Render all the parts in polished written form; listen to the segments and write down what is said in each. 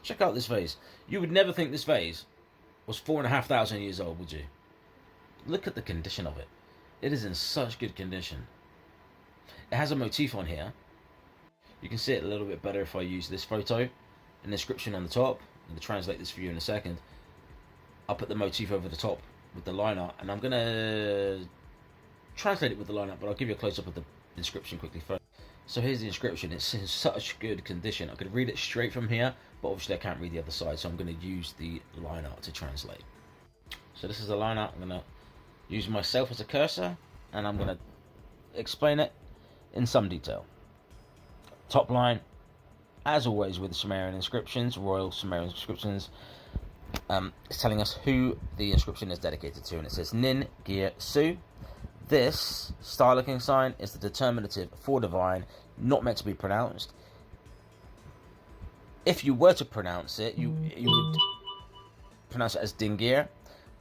Check out this vase. You would never think this vase was 4,500 years old, would you? Look at the condition of it. It is in such good condition. It has a motif on here. You can see it a little bit better if I use this photo. An inscription on the top. I'm going to translate this for you in a second. I'll put the motif over the top with the line art, and I'm going to translate it with the line art, but I'll give you a close-up of the inscription quickly first. So here's the inscription. It's in such good condition. I could read it straight from here, but obviously I can't read the other side, so I'm going to use the line art to translate. So this is the line art. I'm going to use myself as a cursor, and I'm going to explain it in some detail. Top line, as always with the Sumerian inscriptions, royal Sumerian inscriptions, it's telling us who the inscription is dedicated to, and it says Nin Gir Su. This star-looking sign is the determinative for divine, not meant to be pronounced. If you were to pronounce it, you would pronounce it as Dingir,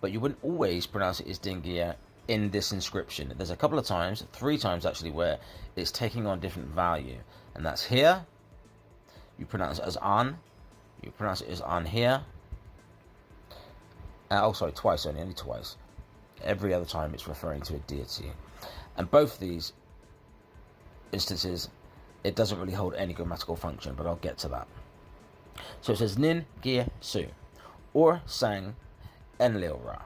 but you wouldn't always pronounce it as Dingir in this inscription. There's a couple of times, 3 times actually, where it's taking on different value, and that's here. You pronounce it as An. You pronounce it as An here. Sorry, twice only twice. Every other time it's referring to a deity. And both of these instances, it doesn't really hold any grammatical function, but I'll get to that. So it says Nin Gir Su, or Sang Enlil Ra.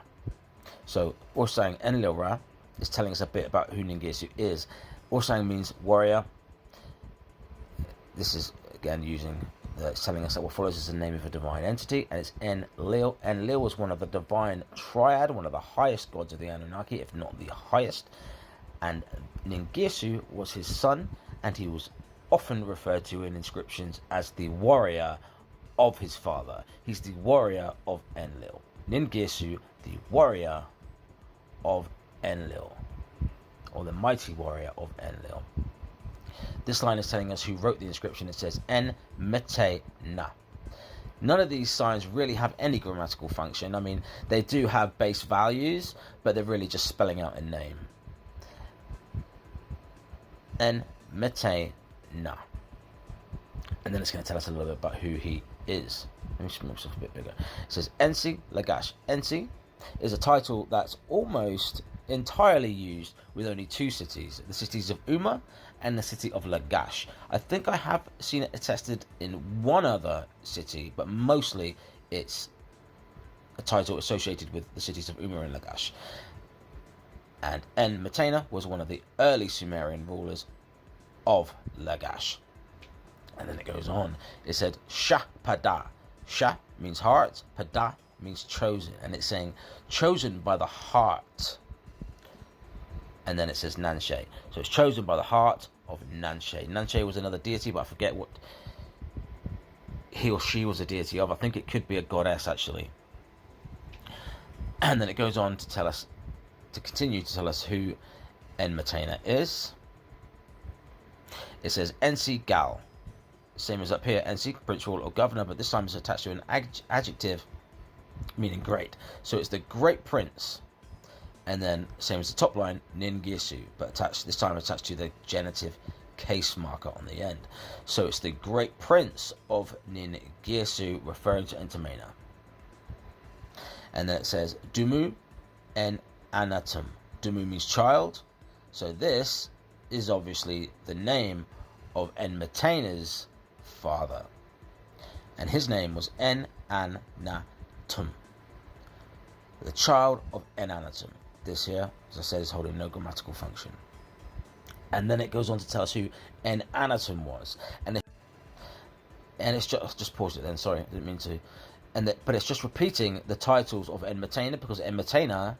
So or Sang Enlil Ra is telling us a bit about who Nin Gir Su is. Or Sang means warrior. This is again it's telling us that what follows is the name of a divine entity, and it's Enlil. Enlil was one of the divine triad, one of the highest gods of the Anunnaki, if not the highest. And Ningirsu was his son, and he was often referred to in inscriptions as the warrior of his father. He's the warrior of Enlil. Ningirsu, the warrior of Enlil, or the mighty warrior of Enlil. This line is telling us who wrote the inscription. It says Entemena. None of these signs really have any grammatical function. I mean, they do have base values, but they're really just spelling out a name. Entemena. And then it's going to tell us a little bit about who he is. Let me just make myself a bit bigger. It says Ensi Lagash. Ensi is a title that's almost entirely used with only 2 cities, the cities of Umma and the city of Lagash. I think I have seen it attested in one other city, but mostly it's a title associated with the cities of Umma and Lagash. And Entemena was one of the early Sumerian rulers of Lagash. And then it goes on. It said Shah Pada. Shah means heart, Pada means chosen, and it's saying chosen by the heart. And then it says Nanshe. So it's chosen by the heart of Nanshe. Nanshe was another deity, but I forget what he or she was a deity of. I think it could be a goddess, actually. And then it goes on to continue to tell us who Entemena is. It says Ensi Gal. Same as up here, Ensi, prince, ruler, or governor, but this time it's attached to an adjective meaning great. So it's the great prince. And then, same as the top line, Ningirsu, but this time attached to the genitive case marker on the end. So it's the great prince of Ningirsu, referring to Entemena. And then it says, Dumu en Anatum. Dumu means child. So this is obviously the name of Enmetena's father. And his name was En-Anatum, the child of En-Anatum. This here, as I said, is holding no grammatical function. And then it goes on to tell us who En-Anatum was. And it's just paused it then, sorry, I didn't mean to. But it's just repeating the titles of Enmetena, because Enmetena,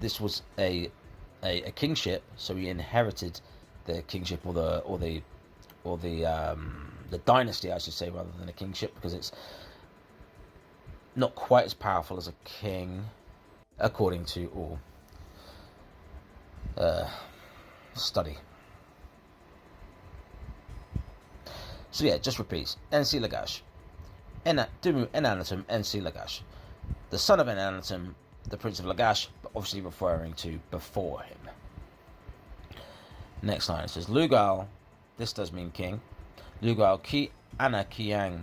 this was a kingship, so he inherited the kingship or the dynasty, I should say, rather than a kingship, because it's not quite as powerful as a king, according to all study. So yeah, just repeats. Ensi Lagash. Dumu Enanatum Ensi Lagash. The son of Enanatum, the prince of Lagash, but obviously referring to before him. Next line, it says Lugal. This does mean king. Lugal ki ana kiang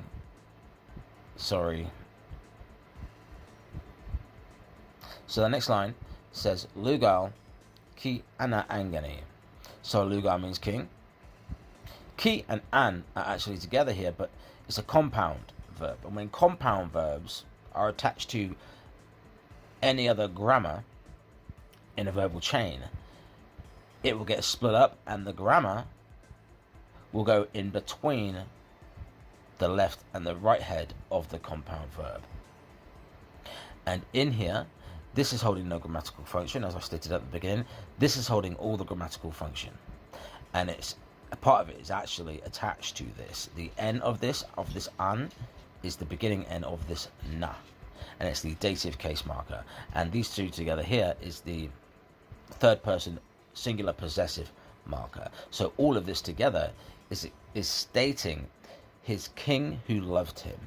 Sorry. So the next line says Lugal ki ana angani. So Lugal means king. Ki and an are actually together here, but it's a compound verb. And when compound verbs are attached to any other grammar in a verbal chain, it will get split up and the grammar will go in between the left and the right head of the compound verb. And in here, this is holding no grammatical function, as I stated at the beginning. This is holding all the grammatical function. And it's a part of it is actually attached to this. The N of this an, is the beginning N of this na. And it's the dative case marker. And these two together here is the third person singular possessive marker. So all of this together is stating his king who loved him.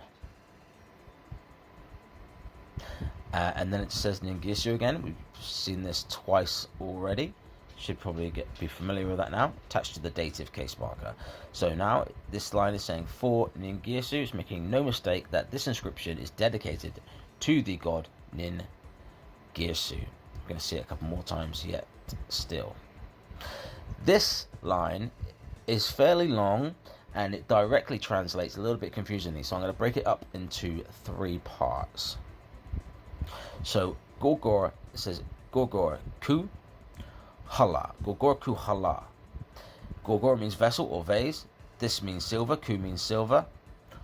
And then it says Ningishu again. We've seen this twice already. Should probably be familiar with that now. Attached to the dative case marker. So now this line is saying for Ningishu, it's making no mistake that this inscription is dedicated to the god Ningishu. We're going to see it a couple more times yet still. This line is fairly long and it directly translates a little bit confusingly. So I'm going to break it up into 3 parts. So Gogor says Gogor ku hala. Gogor ku hala. Gogor means vessel or vase. This means silver. Ku means silver.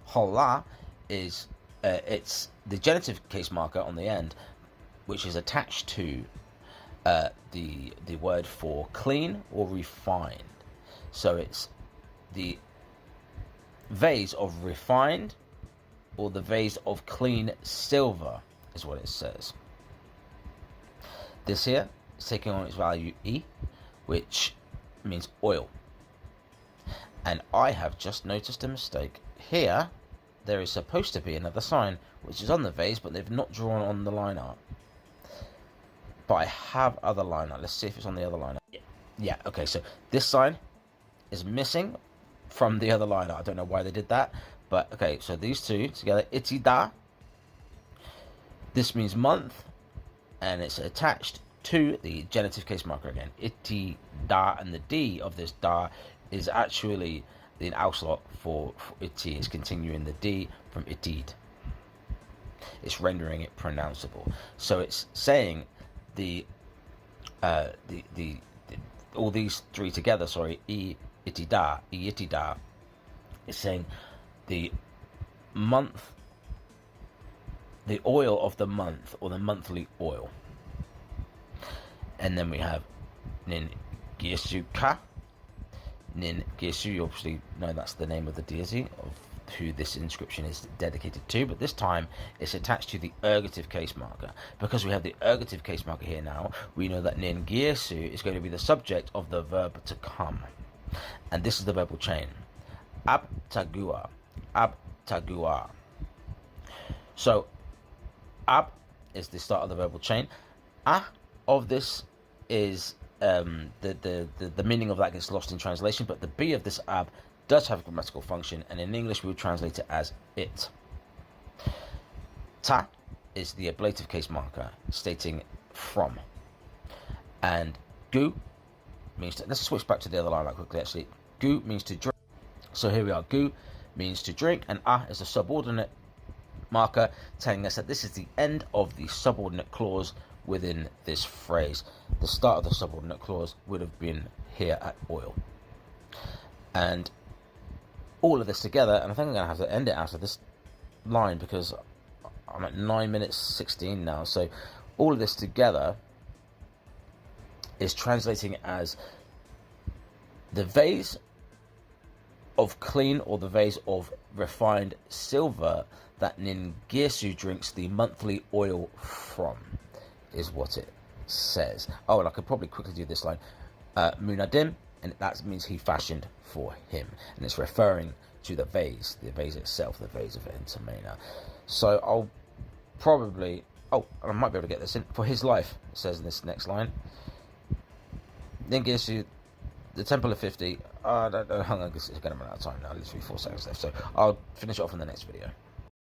Hala is it's the genitive case marker on the end, which is attached to the word for clean or refined. So it's the vase of refined or the vase of clean silver is what it says. This here is taking on its value E, which means oil. And I have just noticed a mistake. Here, there is supposed to be another sign, which is on the vase, but they've not drawn on the line art. But I have other line art. Let's see if it's on the other line art. Yeah, okay, so this sign is missing from the other line art. I don't know why they did that, but okay, so these two together, itida. This means month, and it's attached to the genitive case marker again. Iti da, and the D of this da is actually the auslock for iti. It's continuing the D from itid. It's rendering it pronounceable. So it's saying all these 3 together. Sorry, itida, itida. It's saying the month. The oil of the month, or the monthly oil. And then we have Nin Gyesu Ka. Nin Gyesu, you obviously know that's the name of the deity of who this inscription is dedicated to, but this time it's attached to the ergative case marker. Because we have the ergative case marker here now, we know that Nin Gyesu is going to be the subject of the verb to come. And this is the verbal chain. Ab tagua. Ab tagua. So ab is the start of the verbal chain. Of this is the meaning of that gets lost in translation, but the B of this ab does have a grammatical function, and in English we would translate it as it. Ta is the ablative case marker stating from, and gu means to, let's switch back to the other line right quickly actually. Gu means to drink. So here we are. Gu means to drink, and is a subordinate marker telling us that this is the end of the subordinate clause within this phrase. The start of the subordinate clause would have been here at oil. And all of this together, and I think I'm going to have to end it after this line because I'm at 9 minutes 16 now. So all of this together is translating as the vase of clean or the vase of refined silver that Ningesu drinks the monthly oil from, is what it says. Oh, and I could probably quickly do this line. Munadim, and that means he fashioned for him. And it's referring to the vase itself, the vase of Entemena. So I'll probably, I might be able to get this in. For his life, it says in this next line. Ningesu, the Temple of 50. I don't know how long this is going to run out of time now. Literally 4 seconds left. So I'll finish it off in the next video.